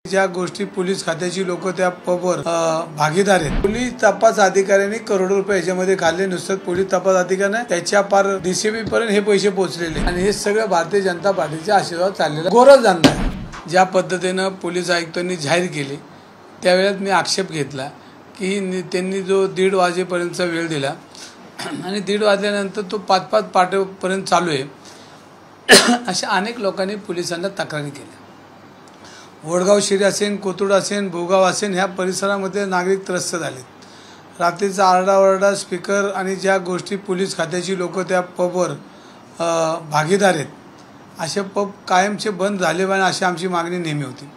ज्या गोष्टी पोलीस खात्याची लोक त्या पबवर भागीदार आहेत। पोलीस तपास अधिकाऱ्यांनी करोडो रुपये याच्यामध्ये खाल्ले। नुसतं पोलीस तपास अधिकाऱ्याने त्याच्या पार डीसीपी पर्यंत हे पैसे पोहोचलेले आणि हे सगळं भारतीय जनता पार्टीच्या आशीर्वाद चाललेला गोरच धंदा आहे। ज्या पद्धतीने पोलीस आयुक्तांनी जाहीर केले त्यावेळेस मी आक्षेप घेतला की त्यांनी जो 1:30 वाजेपर्यंतचा वेळ दिला आणि 1:30 वाजल्यानंतर तो 5-5 पाठपर्यंत चालू आहे। अशा अनेक लोकांनी पोलिसांना तक्रारी केल्या। वडगाव शिरी असेल, कोथरूड असेल, भोगाव असेल, ह्या परिसरामध्ये नागरिक त्रस्त झालेत। रात्रीचा आरडाओरडा, स्पीकर आणि ज्या गोष्टी पोलीस खात्याची लोक त्या पबवर भागीदार आहेत असे पब कायमचे बंद झाले पाहिजे अशी आमची मागणी नेहमी होती।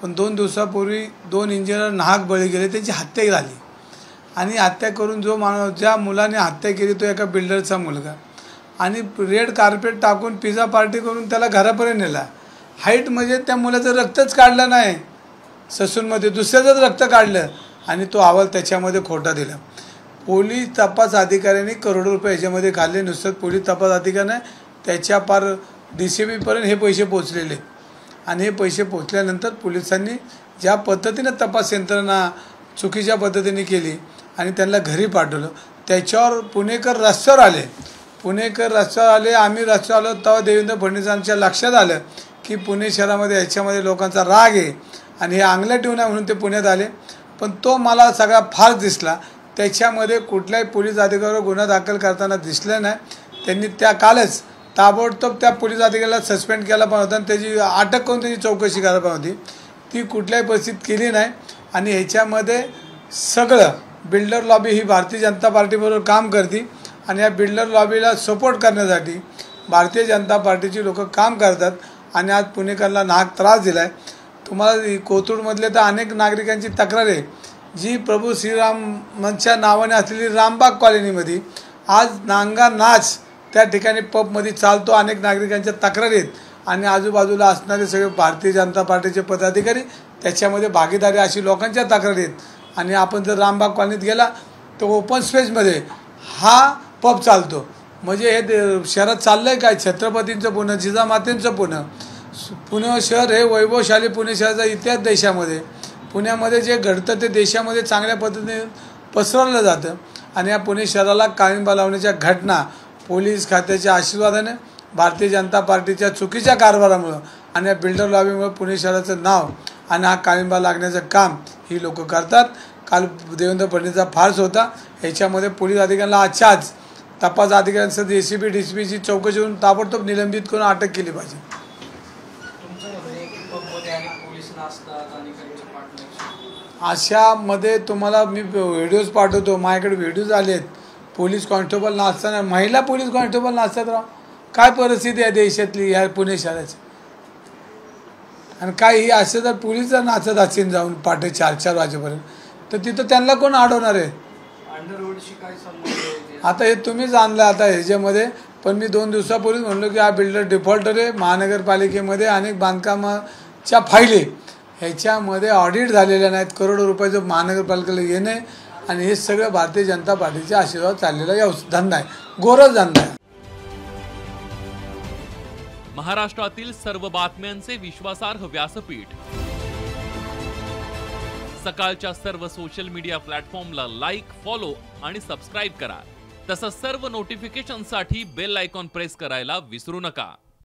पण 2 दिवसापूर्वी 2 इंजिनियर नाहक बळी गेले, त्यांची हत्या झाली आणि हत्या करून ज्या मुलाने हत्या केली तो एका बिल्डरचा मुलगा आणि रेड कार्पेट टाकून पिझ्झा पार्टी करून त्याला घरापर्यंत नेला। हाईट म्हणजे त्या मुलाचं रक्तच काढलं नाही, ससूनमध्ये दुसऱ्याचंच रक्त काढलं आणि तो अहवाल त्याच्यामध्ये खोटा दिला। पोलीस तपास अधिकाऱ्यांनी करोडो रुपये याच्यामध्ये खाल्ले। नुसतं पोलीस तपास अधिकाऱ्याने त्याच्या पार डीसीपी पर्यंत हे पैसे पोहोचलेले आणि हे पैसे पोहोचल्यानंतर पोलिसांनी ज्या पद्धतीने तपास यंत्रणा चुकीच्या पद्धतीने केली आणि त्यांना घरी पाठवलं, त्याच्यावर पुणेकर रस्त्यावर आले। आम्ही रस्त्यावर आलो तेव्हा देवेंद्र फडणवीसांच्या लक्षात आलं की पुणे शहरामध्ये याच्यामध्ये लोकांचा राग आहे आणि हे आंगल्या ठेवून आहे म्हणून ते पुण्यात आले। पण तो मला सगळा फार दिसला, त्याच्यामध्ये कुठल्याही पोलीस अधिकाऱ्यावर गुन्हा दाखल करताना दिसलं नाही। त्यांनी त्या कालच ताबडतोब त्या पोलीस अधिकाऱ्याला सस्पेंड केला पण होता आणि त्याची अटक करून त्याची चौकशी करायला पाहिजे होती, ती कुठल्याही परिस्थितीत केली नाही। आणि ह्याच्यामध्ये सगळं बिल्डर लॉबी ही भारतीय जनता पार्टीबरोबर काम करते आणि या बिल्डर लॉबीला सपोर्ट करण्यासाठी भारतीय जनता पार्टीची लोक काम करतात आणि आज पुणेकरांना नाहक त्रास दिला आहे। तुम्हाला कोथरूडमधले तर अनेक नागरिकांची तक्रार आहे जी प्रभू श्रीरामांच्या नावाने असलेली रामबाग कॉलनीमध्ये आज नांगा नाच त्या ठिकाणी पबमध्ये चालतो। अनेक नागरिकांच्या तक्रारी आहेत आणि आजूबाजूला असणारे सगळे भारतीय जनता पार्टीचे पदाधिकारी त्याच्यामध्ये भागीदारी अशी लोकांच्या तक्रारी आहेत। आणि आपण जर रामबाग कॉलनीत गेला तर ओपन स्पेसमध्ये हा पब चालतो, म्हणजे हे शहरात चाललं आहे काय? छत्रपतींचं पुणे, जिजामातेंचं पुणे शहर हे वैभवशाली पुणे शहराचा इतिहास देशामध्ये पुण्यामध्ये जे घडतं ते देशामध्ये चांगल्या पद्धतीने पसरवलं जातं आणि या पुणे शहराला काळिंबा लावण्याच्या घटना पोलीस खात्याच्या आशीर्वादाने भारतीय जनता पार्टीच्या चुकीच्या कारभारामुळं आणि या बिल्डर लॉबीमुळे पुणे शहराचं नाव आणि हा काळिंबा लागण्याचं काम ही लोक करतात। काल देवेंद्र फडणवीसचा फार्स होता, याच्यामध्ये पोलीस अधिकाऱ्यांना आजच्या आज तपास अधिकाऱ्यांसह एसीपी डीसीपीची चौकशी करून ताबडतोब निलंबित करून अटक केली पाहिजे। अशामध्ये तुम्हाला मी व्हिडिओज पाठवतो, माझ्याकडे व्हिडिओज आले आहेत। पोलीस कॉन्स्टेबल नाचताना, महिला पोलीस कॉन्स्टेबल नाचतात राव, काय परिस्थिती आहे देशातली ह्या पुणे शहराची? आणि काय ही असं जर पोलीस जर नाचत असेल जाऊन पहाटे 4-4 वाजेपर्यंत तर तिथं त्यांना कोण अडवणार आहे? आता हे तुम्हीच आणलं आता ह्याच्यामध्ये। पण मी 2 दिवसापूर्वीच म्हणलो की हा बिल्डर डिफॉल्टर आहे। महानगरपालिकेमध्ये अनेक बांधकामाच्या फायली ह्याच्यामध्ये ऑडिट झालेल्या नाहीत, करोडो रुपयाचं महानगरपालिकेला येणे आणि हे सगळं भारतीय जनता पार्टीच्या आशीर्वाद चाललेला धंदा आहे, गोरच धंदा आहे। महाराष्ट्रातील सर्व बातम्यांचे विश्वासार्ह व्यासपीठ, सकाळच्या सर्व सोशल मीडिया प्लॅटफॉर्मला लाईक, फॉलो आणि सबस्क्राईब करा। तसंच सर्व नोटिफिकेशनसाठी बेल आयकॉन प्रेस करायला विसरू नका।